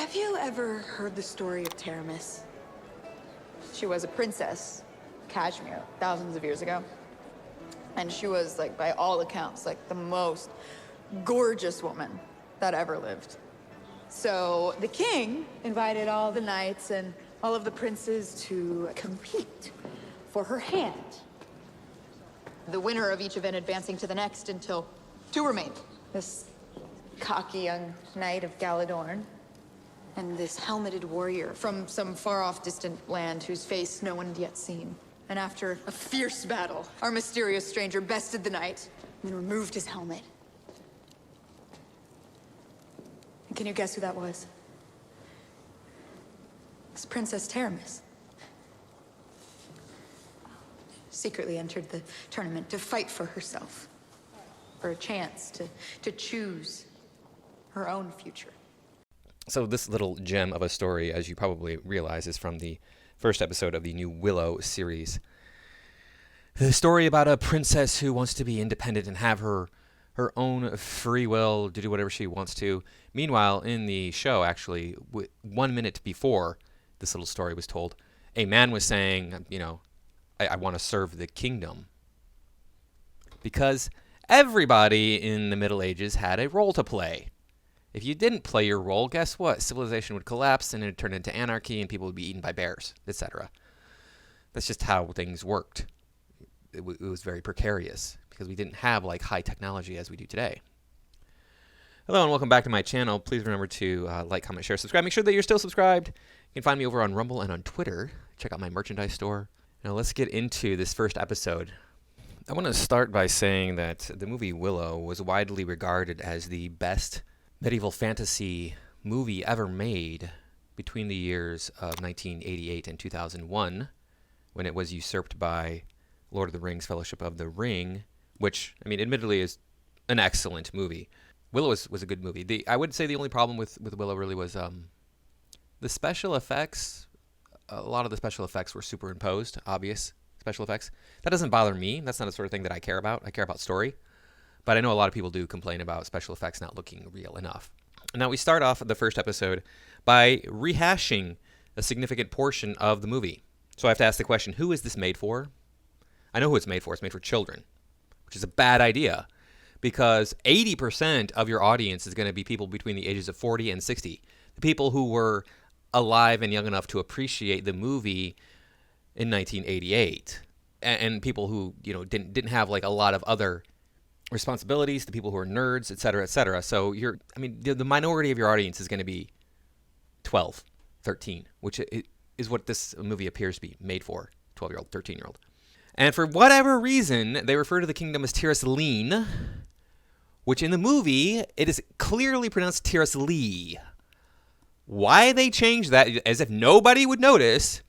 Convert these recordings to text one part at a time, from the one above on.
Have you ever heard the story of Taramis? She was a princess, Kashmir, thousands of years ago. And she was, like, by all accounts, like, the most gorgeous woman that ever lived. So the king invited all the knights and all of the princes to compete for her hand. The winner of each event advancing to the next until two remained. This cocky young knight of Galadorn, and this helmeted warrior from some far-off distant land whose face no one had yet seen. And after a fierce battle, our mysterious stranger bested the knight and removed his helmet. And can you guess who that was? It's Princess Taramis. Secretly entered the tournament to fight for herself, for a chance to choose her own future. So this little gem of a story, as you probably realize, is from the first episode of the new Willow series. The story about a princess who wants to be independent and have her own free will to do whatever she wants to. Meanwhile, in the show, actually, 1 minute before this little story was told, a man was saying, you know, I want to serve the kingdom. Because everybody in the Middle Ages had a role to play. If you didn't play your role, guess what? Civilization would collapse and it would turn into anarchy and people would be eaten by bears, etc. That's just how things worked. It was very precarious because we didn't have like high technology as we do today. Hello and welcome back to my channel. Please remember to like, comment, share, subscribe. Make sure that you're still subscribed. You can find me over on Rumble and on Twitter. Check out my merchandise store. Now let's get into this first episode. I want to start by saying that the movie Willow was widely regarded as the best medieval fantasy movie ever made between the years of 1988 and 2001, when it was usurped by Lord of the Rings, Fellowship of the Ring, which, I mean, admittedly is an excellent movie. Willow was a good movie. I would say the only problem with Willow really was the special effects. A lot of the special effects were superimposed, obvious special effects. That doesn't bother me. That's not the sort of thing that I care about. I care about story. But I know a lot of people do complain about special effects not looking real enough. Now, we start off the first episode by rehashing a significant portion of the movie. So I have to ask the question, who is this made for? I know who it's made for. It's made for children, which is a bad idea because 80% of your audience is going to be people between the ages of 40 and 60. The people who were alive and young enough to appreciate the movie in 1988, and people who, you know, didn't have like a lot of other responsibilities, the people who are nerds, et cetera, et cetera. So the minority of your audience is going to be 12, 13, which is what this movie appears to be made for, 12-year-old, 13-year-old. And for whatever reason, they refer to the kingdom as Tiras Leen, which in the movie, it is clearly pronounced Tiras Lee. Why they changed that, as if nobody would notice,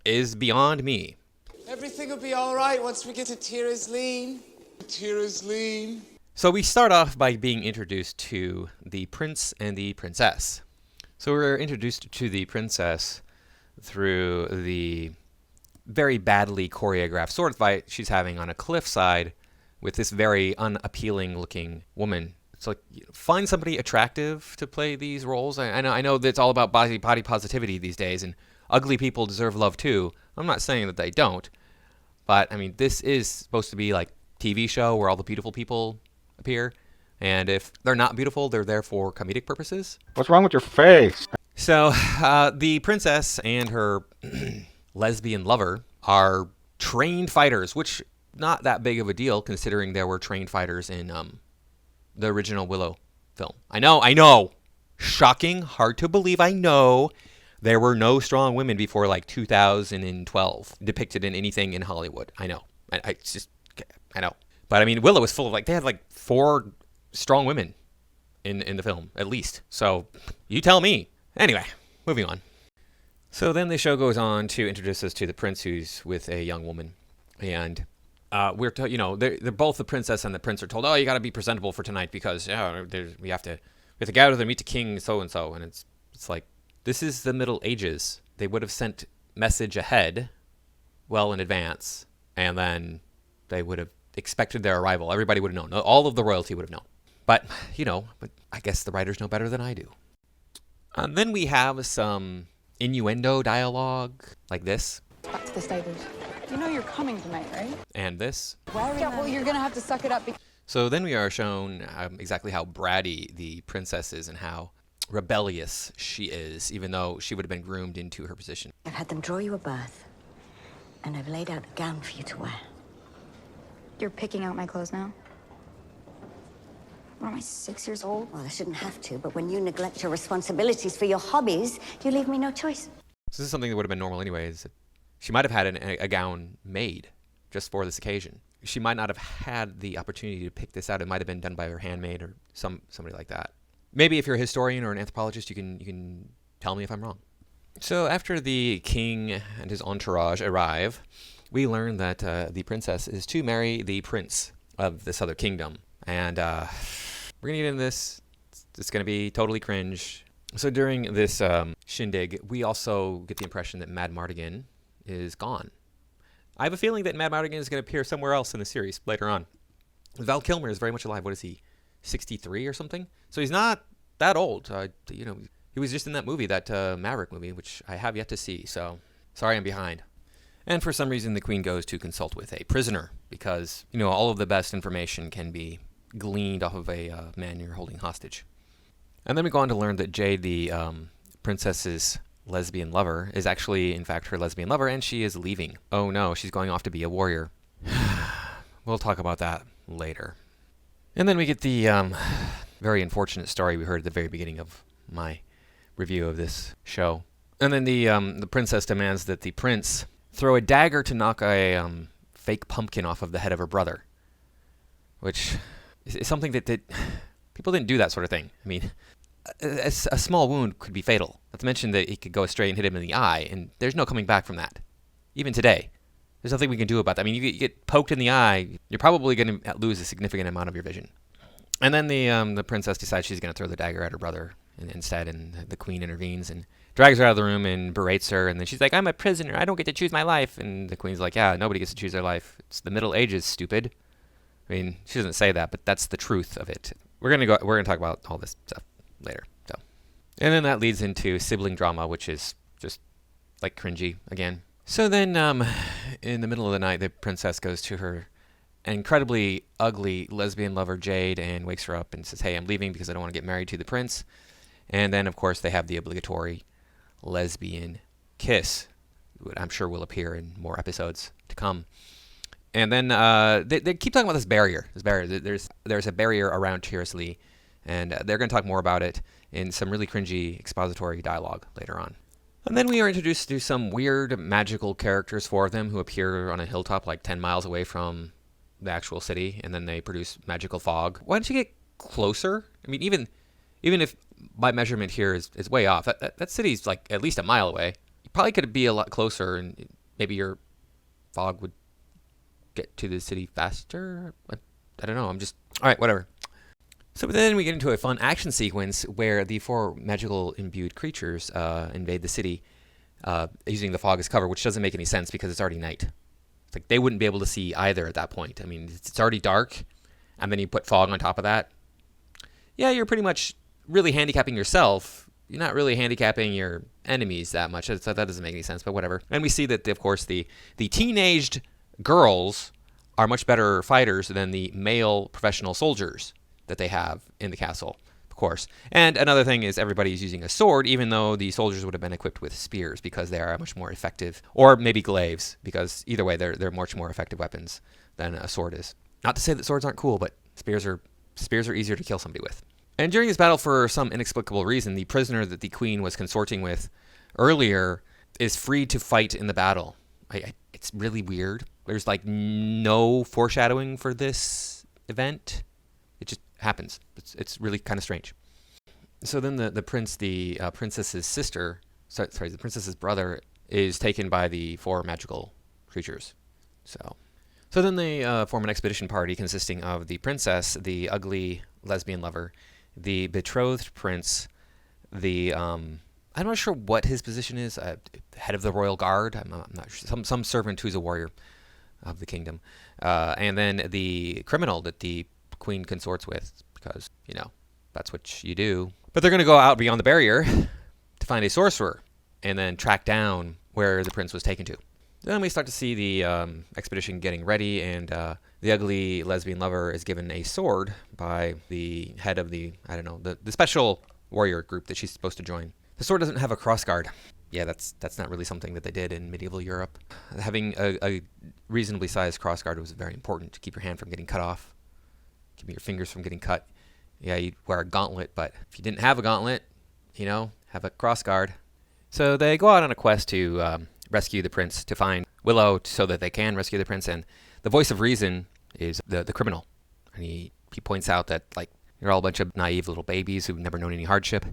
is beyond me. Everything will be all right once we get to Tiras Leen. Tiras Leen. So we start off by being introduced to the prince and the princess. So we're introduced to the princess through the very badly choreographed sword fight she's having on a cliffside with this very unappealing looking woman. It's like, find somebody attractive to play these roles. I know that it's all about body positivity these days, and ugly people deserve love too. I'm not saying that they don't, but I mean, this is supposed to be like TV show where all the beautiful people appear, and if they're not beautiful, they're there for comedic purposes. What's wrong with your face? So the princess and her lesbian lover are trained fighters, which not that big of a deal considering there were trained fighters in the original Willow film. I know. Shocking, hard to believe, I know. There were no strong women before like 2012 depicted in anything in Hollywood. I know. I know. But I mean, Willow was full of they had like 4 strong women in the film, at least. So you tell me. Anyway, moving on. So then the show goes on to introduce us to the prince who's with a young woman. And they're both the princess and the prince are told, oh, you got to be presentable for tonight because we have to go out to meet the king so-and-so. And it's like, this is the Middle Ages. They would have sent message ahead well in advance, and then they would have expected their arrival. Everybody would have known. All of the royalty would have known. But I guess the writers know better than I do. Then we have some innuendo dialogue like this. Back to the stables. You know you're coming tonight, right? And this. Yeah, well, you're gonna have to suck it up. So then we are shown exactly how bratty the princess is and how rebellious she is, even though she would have been groomed into her position. I've had them draw you a berth, and I've laid out the gown for you to wear. You're picking out my clothes now? What am I, 6 years old? Well, I shouldn't have to, but when you neglect your responsibilities for your hobbies, you leave me no choice. So this is something that would have been normal anyways. She might have had a gown made just for this occasion. She might not have had the opportunity to pick this out. It might have been done by her handmaid or somebody like that. Maybe if you're a historian or an anthropologist, you can tell me if I'm wrong. So after the king and his entourage arrive, we learn that the princess is to marry the prince of this other kingdom. And we're going to get into this. It's going to be totally cringe. So during this shindig, we also get the impression that Mad Mardigan is gone. I have a feeling that Mad Mardigan is going to appear somewhere else in the series later on. Val Kilmer is very much alive. What is he, 63 or something? So he's not that old. He was just in that movie, that Maverick movie, which I have yet to see. So sorry I'm behind. And for some reason, the queen goes to consult with a prisoner because, all of the best information can be gleaned off of a man you're holding hostage. And then we go on to learn that Jade, the princess's lesbian lover, is actually, in fact, her lesbian lover, and she is leaving. Oh no, she's going off to be a warrior. We'll talk about that later. And then we get the very unfortunate story we heard at the very beginning of my review of this show. And then the princess demands that the prince throw a dagger to knock a fake pumpkin off of the head of her brother, which is something that people didn't do that sort of thing. I mean, a small wound could be fatal. Not to mention that it could go astray and hit him in the eye, and there's no coming back from that. Even today, there's nothing we can do about that. I mean, you get poked in the eye, you're probably going to lose a significant amount of your vision. And then the princess decides she's going to throw the dagger at her brother instead, and the queen intervenes and drags her out of the room and berates her. And then she's like, "I'm a prisoner. I don't get to choose my life." And the queen's like, "Yeah, nobody gets to choose their life. It's the Middle Ages, stupid." I mean, she doesn't say that, but that's the truth of it. We're gonna talk about all this stuff later. So, and then that leads into sibling drama, which is just like cringy again. So then, in the middle of the night, the princess goes to her incredibly ugly lesbian lover Jade and wakes her up and says, "Hey, I'm leaving because I don't want to get married to the prince." And then, of course, they have the obligatory lesbian kiss, which I'm sure will appear in more episodes to come. And then they keep talking about this barrier. There's a barrier around Tiris Lee, and they're going to talk more about it in some really cringy expository dialogue later on. And then we are introduced to some weird magical characters, 4 of them, who appear on a hilltop like 10 miles away from the actual city, and then they produce magical fog. Why don't you get closer? I mean, even if my measurement here is way off, that city's like at least a mile away. You probably could be a lot closer, and maybe your fog would get to the city faster. I don't know. All right, whatever. So then we get into a fun action sequence where the 4 magical imbued creatures invade the city using the fog as cover, which doesn't make any sense because it's already night. It's like they wouldn't be able to see either at that point. I mean, it's already dark, and then you put fog on top of that. Yeah, you're pretty much really handicapping yourself. You're not really handicapping your enemies that much. So that doesn't make any sense, but whatever. And we see that, of course, the teenaged girls are much better fighters than the male professional soldiers that they have in the castle, of course. And another thing is everybody's using a sword, even though the soldiers would have been equipped with spears because they are much more effective. Or maybe glaives, because either way, they're much more effective weapons than a sword is. Not to say that swords aren't cool, but spears are easier to kill somebody with. And during this battle, for some inexplicable reason, the prisoner that the queen was consorting with earlier is free to fight in the battle. It's really weird. There's like no foreshadowing for this event. It just happens. It's really kind of strange. So then the princess's sister, the princess's brother is taken by the 4 magical creatures. So then they form an expedition party consisting of the princess, the ugly lesbian lover, the betrothed prince, I'm not sure what his position is, head of the royal guard. I'm not sure. Some servant who's a warrior of the kingdom, and then the criminal that the queen consorts with, because that's what you do. But they're going to go out beyond the barrier to find a sorcerer and then track down where the prince was taken to. Then we start to see the expedition getting ready, and the ugly lesbian lover is given a sword by the head of the, I don't know, the special warrior group that she's supposed to join. The sword doesn't have a crossguard. Yeah, that's not really something that they did in medieval Europe. Having a reasonably sized crossguard was very important to keep your hand from getting cut off, keep your fingers from getting cut. Yeah, you'd wear a gauntlet, but if you didn't have a gauntlet, you know, have a crossguard. So they go out on a quest to rescue the prince, to find Willow so that they can rescue the prince. And the voice of reason is the criminal. And he points out that, like, you're all a bunch of naive little babies who've never known any hardship,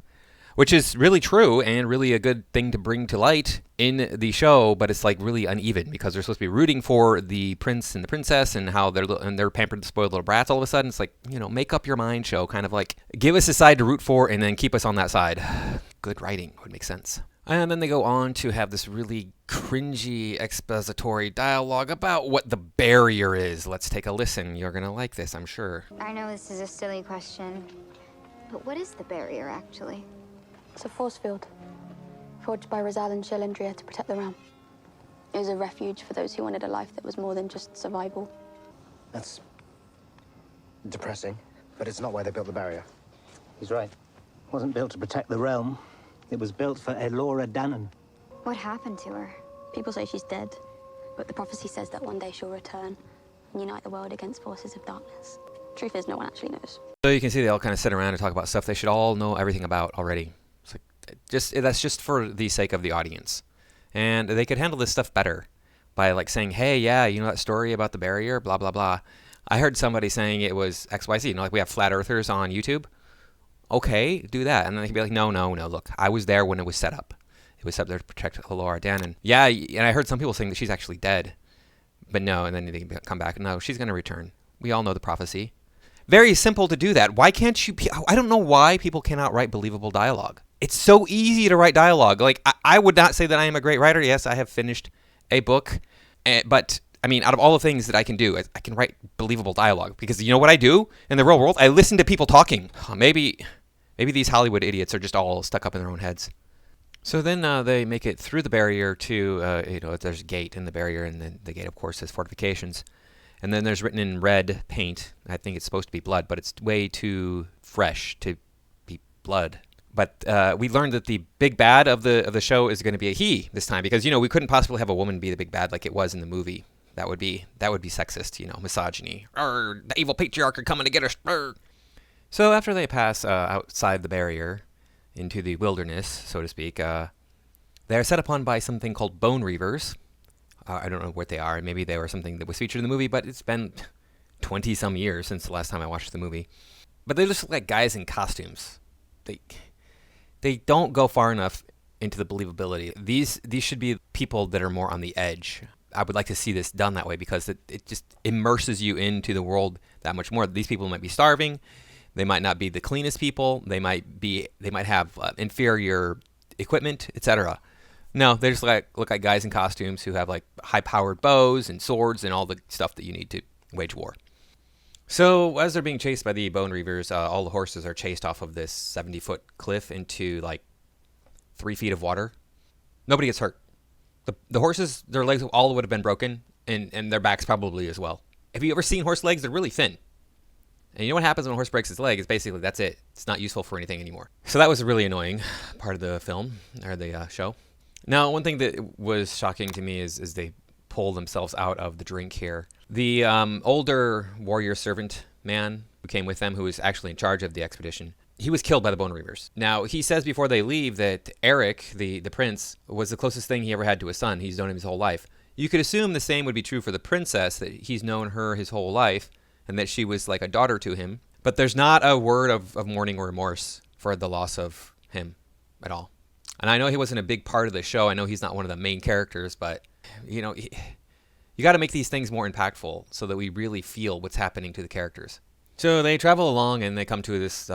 which is really true and really a good thing to bring to light in the show, but it's like really uneven because they're supposed to be rooting for the prince and the princess and how they're pampered, spoiled little brats. All of a sudden, it's like, you know, make up your mind show, kind of like give us a side to root for and then keep us on that side. Good writing would make sense. And then they go on to have this really cringy expository dialogue about what the barrier is. Let's take a listen. You're gonna like this, I'm sure. I know this is a silly question, but what is the barrier actually? It's a force field, forged by Rizal and Shalindria to protect the realm. It was a refuge for those who wanted a life that was more than just survival. That's depressing, but it's not why they built the barrier. He's right. It wasn't built to protect the realm. It was built for Elora Danon. What happened to her? People say she's dead, but the prophecy says that one day she'll return and unite the world against forces of darkness. Truth is, no one actually knows. So you can see they all kind of sit around and talk about stuff they should all know everything about already. It's like, that's just for the sake of the audience. And they could handle this stuff better by like saying, hey, yeah, you know that story about the barrier, blah, blah, blah. I heard somebody saying it was XYZ. You know, like we have flat earthers on YouTube. Okay, do that. And then they can be like, no, look, I was there when it was set up. It was set up there to protect Elora Danon. Yeah, and I heard some people saying that she's actually dead. But no, and then they can come back. No, she's going to return. We all know the prophecy. Very simple to do that. Why can't you... I don't know why people cannot write believable dialogue. It's so easy to write dialogue. Like, I would not say that I am a great writer. Yes, I have finished a book. But, I mean, out of all the things that I can do, I can write believable dialogue. Because you know what I do in the real world? I listen to people talking. Maybe these Hollywood idiots are just all stuck up in their own heads. So then they make it through the barrier to, there's a gate in the barrier. And then the gate, of course, has fortifications. And then there's written in red paint, I think it's supposed to be blood, but it's way too fresh to be blood. But we learned that the big bad of the show is going to be a he this time, because, you know, we couldn't possibly have a woman be the big bad like it was in the movie. That would be sexist, you know, misogyny. The evil patriarch are coming to get us. So after they pass outside the barrier into the wilderness, so to speak, they're set upon by something called bone reavers. I don't know what they are. Maybe they were something that was featured in the movie, but it's been 20-some years since the last time I watched the movie. But they just look like guys in costumes. They don't go far enough into the believability. These should be people that are more on the edge. I would like to see this done that way because it just immerses you into the world that much more. These people might be starving. They might not be the cleanest people. They might have inferior equipment, etc. No, they just look like guys in costumes who have like high-powered bows and swords and all the stuff that you need to wage war. So as they're being chased by the bone reavers, all the horses are chased off of this 70-foot cliff into like 3 feet of water. Nobody gets hurt. The horses, their legs all would have been broken, and their backs probably as well. Have you ever seen horse legs? They're really thin. And you know what happens when a horse breaks its leg? Is basically that's it. It's not useful for anything anymore. So that was a really annoying part of the film, or the show. Now, one thing that was shocking to me is they pull themselves out of the drink here. The older warrior servant man who came with them, who was actually in charge of the expedition, he was killed by the bone reavers. Now, he says before they leave that Eric, the prince, was the closest thing he ever had to a son. He's known him his whole life. You could assume the same would be true for the princess, that he's known her his whole life, and that she was like a daughter to him. But there's not a word of mourning or remorse for the loss of him at all. And I know he wasn't a big part of the show. I know he's not one of the main characters, but, you know, you got to make these things more impactful so that we really feel what's happening to the characters. So they travel along and they come to this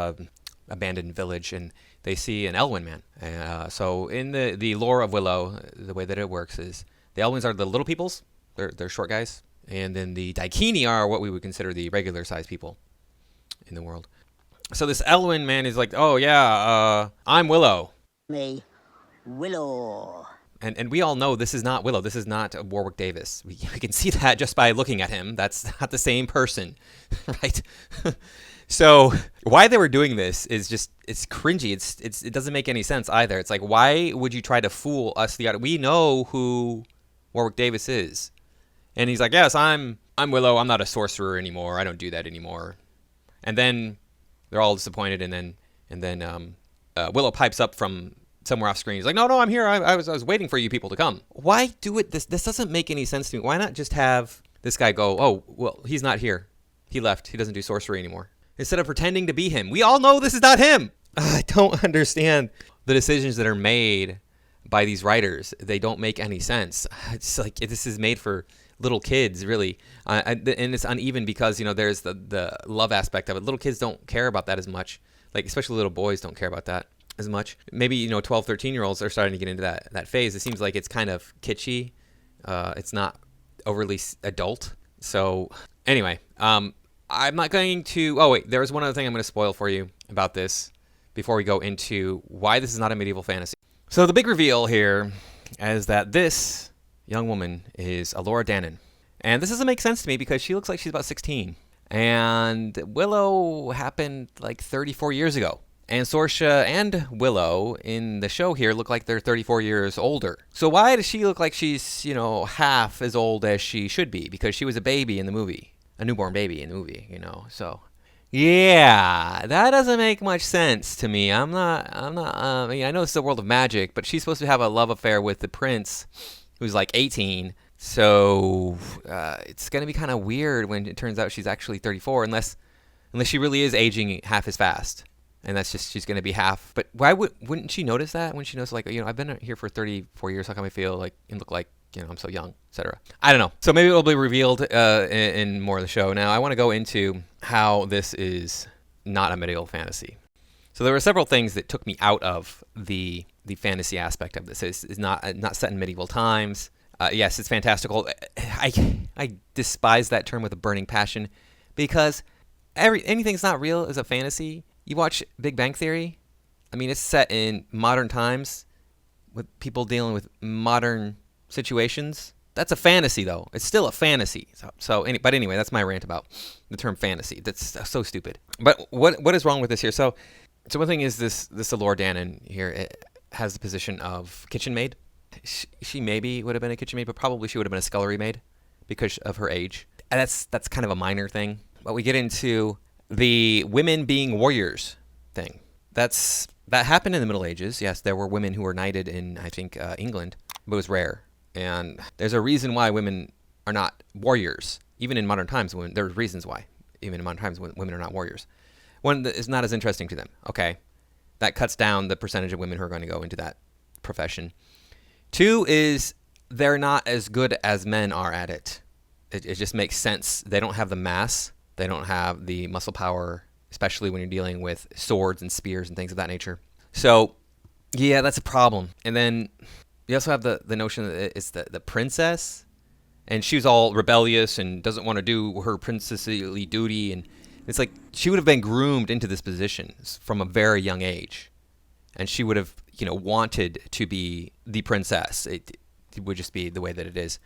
abandoned village and they see an Elwyn man. So in the lore of Willow, the way that it works is the Elwyns are the little peoples. They're short guys. And then the Daikini are what we would consider the regular sized people in the world. So this Elwyn man is like, oh yeah, I'm Willow. Me, Willow. And we all know this is not Willow. This is not Warwick Davis. We can see that just by looking at him. That's not the same person, right? So why they were doing this is just, it's cringy. It doesn't make any sense either. It's like, why would you try to fool us, the audience? We know who Warwick Davis is. And he's like, yes, I'm Willow. I'm not a sorcerer anymore. I don't do that anymore. And then they're all disappointed. And then Willow pipes up from somewhere off screen. He's like, no, I'm here. I was waiting for you people to come. Why do it? This doesn't make any sense to me. Why not just have this guy go, oh, well, he's not here. He left. He doesn't do sorcery anymore. Instead of pretending to be him. We all know this is not him. I don't understand the decisions that are made by these writers. They don't make any sense. It's like, this is made for little kids, really. And it's uneven because, there's the love aspect of it. Little kids don't care about that as much. Like, especially little boys don't care about that as much. Maybe, 12, 13-year-olds are starting to get into that phase. It seems like it's kind of kitschy. It's not overly adult. So, anyway, I'm not going to... Oh, wait. There was one other thing I'm going to spoil for you about this before we go into why this is not a medieval fantasy. So the big reveal here is that this young woman is Alora Dannon. And this doesn't make sense to me because she looks like she's about 16. And Willow happened like 34 years ago. And Sorsha and Willow in the show here look like they're 34 years older. So why does she look like she's, half as old as she should be? Because she was a baby in the movie. A newborn baby in the movie, So, yeah, that doesn't make much sense to me. I know it's the world of magic, but she's supposed to have a love affair with the prince who's like 18. So, it's going to be kind of weird when it turns out she's actually 34, unless she really is aging half as fast. And that's just, she's going to be half. But why wouldn't she notice that when she knows, like, I've been here for 34 years. How come I feel like and look like, I'm so young, etc. I don't know. So maybe it'll be revealed in more of the show. Now, I want to go into how this is not a medieval fantasy. So there were several things that took me out of the fantasy aspect of this. It's not set in medieval times. Yes, it's fantastical. I despise that term with a burning passion because anything that's not real is a fantasy. You watch Big Bang Theory. It's set in modern times with people dealing with modern situations. That's a fantasy, though. It's still a fantasy. But anyway, that's my rant about the term fantasy. That's so stupid. But what is wrong with this here? So one thing is this Alora Dannon here, it has the position of kitchen maid. She maybe would have been a kitchen maid, but probably she would have been a scullery maid because of her age. And that's kind of a minor thing. But we get into the women being warriors thing. That happened in the Middle Ages. Yes, there were women who were knighted in, I think, England, but it was rare. And there's a reason why women are not warriors. Even in modern times, there's reasons why. Even in modern times, women are not warriors. One, is not as interesting to them. Okay, that cuts down the percentage of women who are going to go into that profession. Two is they're not as good as men are at it. It just makes sense. They don't have the mass. They don't have the muscle power, especially when you're dealing with swords and spears and things of that nature. So, yeah, that's a problem. And then you also have the notion that it's the princess, and she's all rebellious and doesn't want to do her princessly duty. And it's like she would have been groomed into this position from a very young age. And she would have, wanted to be the princess. It would just be the way that it is.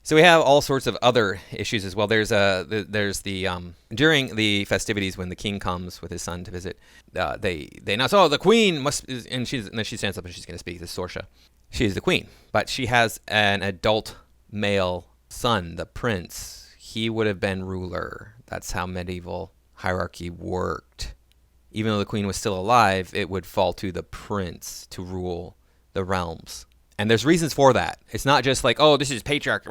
So we have all sorts of other issues as well. There's the during the festivities when the king comes with his son to visit, they announce, oh, the queen must, and then she stands up and she's going to speak. This is Sorsha. She is the queen, but she has an adult male son, the prince. He would have been ruler. That's how medieval hierarchy worked. Even though the queen was still alive, it would fall to the prince to rule the realms. And there's reasons for that. It's not just like, oh, this is patriarch.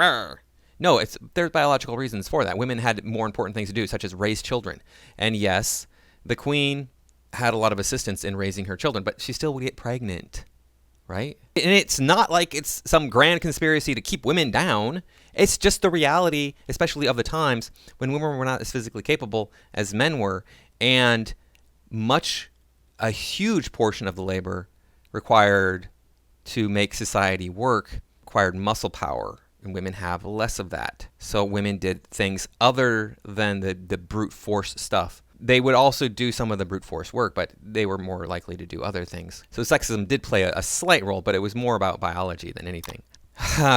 No, there's biological reasons for that. Women had more important things to do, such as raise children. And yes, the queen had a lot of assistance in raising her children, but she still would get pregnant, right? And it's not like it's some grand conspiracy to keep women down. It's just the reality, especially of the times when women were not as physically capable as men were. And a huge portion of the labor required to make society work required muscle power, and women have less of that. So women did things other than the brute force stuff they would also do some of the brute force work, but they were more likely to do other things. So sexism did play a slight role, but it was more about biology than anything.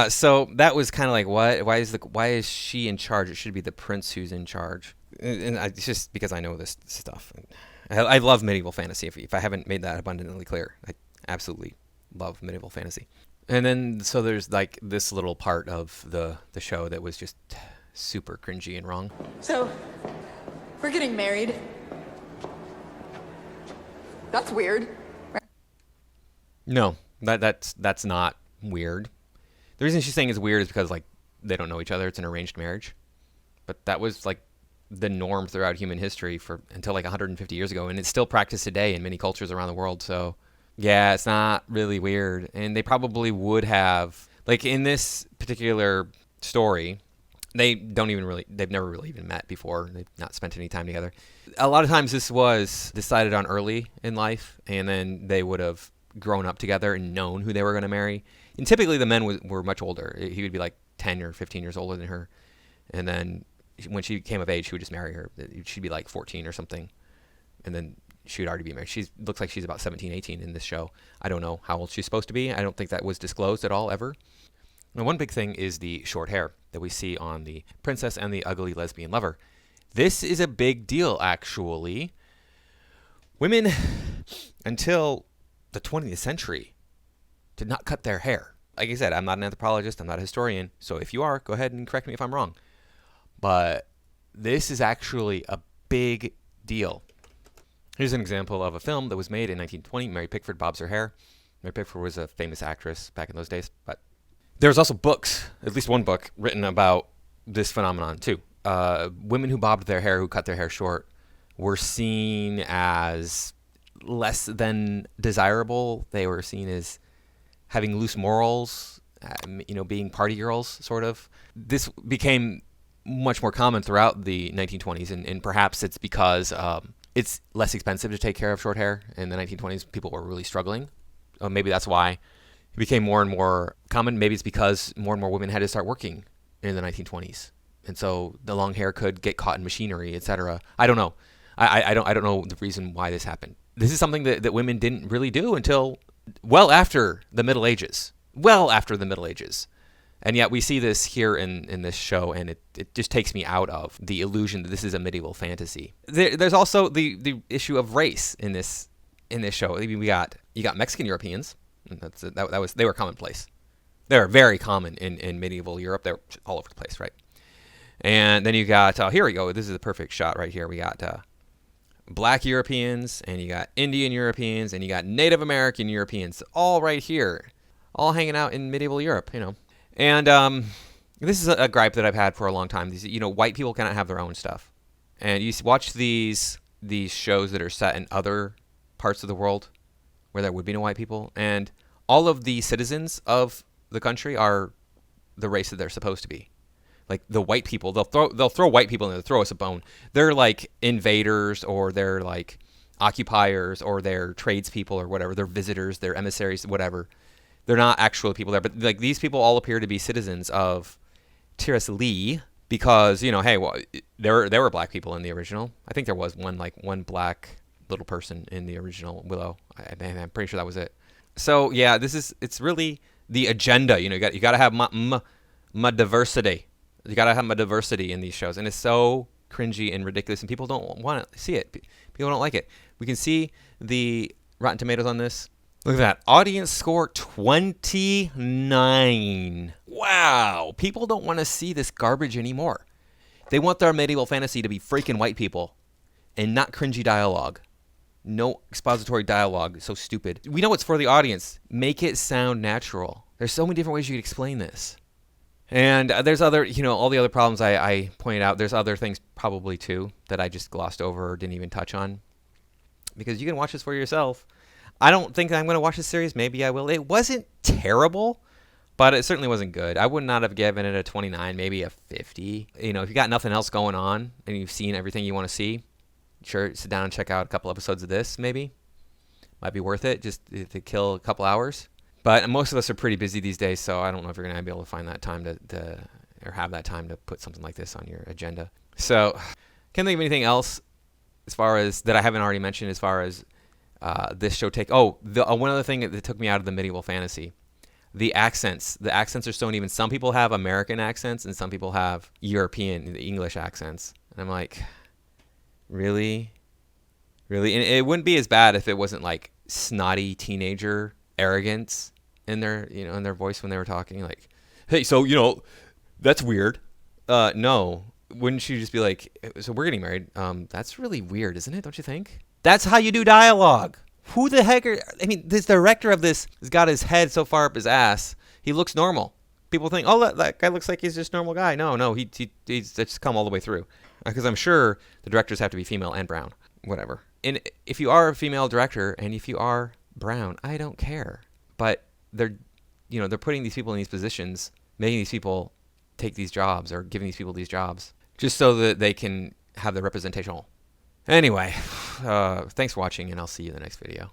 So that was kind of like, what? Why is she in charge? It should be the prince who's in charge. And it's just because I know this stuff. I love medieval fantasy. If I haven't made that abundantly clear, I absolutely love medieval fantasy. And then so there's like this little part of the show that was just super cringy and wrong. So, we're getting married. That's weird. No, that's not weird. The reason she's saying it's weird is because like they don't know each other. It's an arranged marriage. But that was like the norm throughout human history until like 150 years ago, and it's still practiced today in many cultures around the world. So yeah, it's not really weird. And they probably would have, like in this particular story, they've never really even met before. They've not spent any time together. A lot of times this was decided on early in life, and then they would have grown up together and known who they were going to marry. And typically the men were much older. He would be like 10 or 15 years older than her. And then when she came of age, he would just marry her. She'd be like 14 or something. And then she would already be married. She looks like she's about 17, 18 in this show. I don't know how old she's supposed to be. I don't think that was disclosed at all ever. Now, one big thing is the short hair that we see on the princess and the ugly lesbian lover. This is a big deal, actually. Women, until the 20th century, did not cut their hair. Like I said, I'm not an anthropologist. I'm not a historian. So if you are, go ahead and correct me if I'm wrong. But this is actually a big deal. Here's an example of a film that was made in 1920. Mary Pickford bobs her hair. Mary Pickford was a famous actress back in those days. But there's also books, at least one book, written about this phenomenon too. Women who bobbed their hair, who cut their hair short, were seen as less than desirable. They were seen as having loose morals, being party girls, sort of. This became much more common throughout the 1920s, and perhaps it's because it's less expensive to take care of short hair. In the 1920s, people were really struggling. Maybe that's why it became more and more common. Maybe it's because more and more women had to start working in the 1920s, and so the long hair could get caught in machinery, etc. I don't know. I don't know the reason why this happened. This is something that women didn't really do until well after the Middle Ages. And yet we see this here in this show, and it just takes me out of the illusion that this is a medieval fantasy. There's also the issue of race in this show. I mean, you got Mexican Europeans. And they were commonplace. They were very common in medieval Europe. They were all over the place, right? And then you got here we go. This is the perfect shot right here. We got Black Europeans, and you got Indian Europeans, and you got Native American Europeans, all right here, all hanging out in medieval Europe, And this is a gripe that I've had for a long time. These, white people cannot have their own stuff, and you watch these shows that are set in other parts of the world where there would be no white people, and all of the citizens of the country are the race that they're supposed to be. Like the white people, they'll throw white people and they'll throw us a bone. They're like invaders, or they're like occupiers, or they're tradespeople, or whatever. They're visitors, they're emissaries, whatever. They're not actual people there, but like these people all appear to be citizens of Tyrus Lee because hey, well, there were black people in the original. I think there was one black little person in the original Willow. I'm pretty sure that was it. So yeah, it's really the agenda. You got to have my diversity. You got to have my diversity in these shows, and it's so cringy and ridiculous, and people don't want to see it. People don't like it. We can see the Rotten Tomatoes on this. Look at that. Audience score 29. Wow. People don't want to see this garbage anymore. They want their medieval fantasy to be freaking white people and not cringy dialogue. No expository dialogue. It's so stupid. We know it's for the audience. Make it sound natural. There's so many different ways you could explain this. And there's other, all the other problems I pointed out. There's other things probably too that I just glossed over or didn't even touch on. Because you can watch this for yourself. I don't think I'm going to watch this series. Maybe I will. It wasn't terrible, but it certainly wasn't good. I would not have given it a 29, maybe a 50. If you got nothing else going on and you've seen everything you want to see, sure, sit down and check out a couple episodes of this, maybe. Might be worth it just to kill a couple hours. But most of us are pretty busy these days, so I don't know if you're going to be able to find that time to or have that time to put something like this on your agenda. So, can't think of anything else as far as that I haven't already mentioned, as far as this show one other thing that took me out of the medieval fantasy. The accents are so uneven. Some people have American accents and some people have European, English accents. And I'm like, really? And it wouldn't be as bad if it wasn't like snotty teenager arrogance in their, in their voice when they were talking. Like, hey, so, that's weird. No. Wouldn't you just be like, so we're getting married? That's really weird, isn't it? Don't you think? That's how you do dialogue. Who the heck this director of this has got his head so far up his ass. He looks normal. People think, oh, that guy looks like he's just a normal guy. No, he's just come all the way through. Because I'm sure the directors have to be female and brown. Whatever. And if you are a female director and if you are brown, I don't care. But they're putting these people in these positions, making these people take these jobs or giving these people these jobs just so that they can have the representation. Anyway, thanks for watching, and I'll see you in the next video.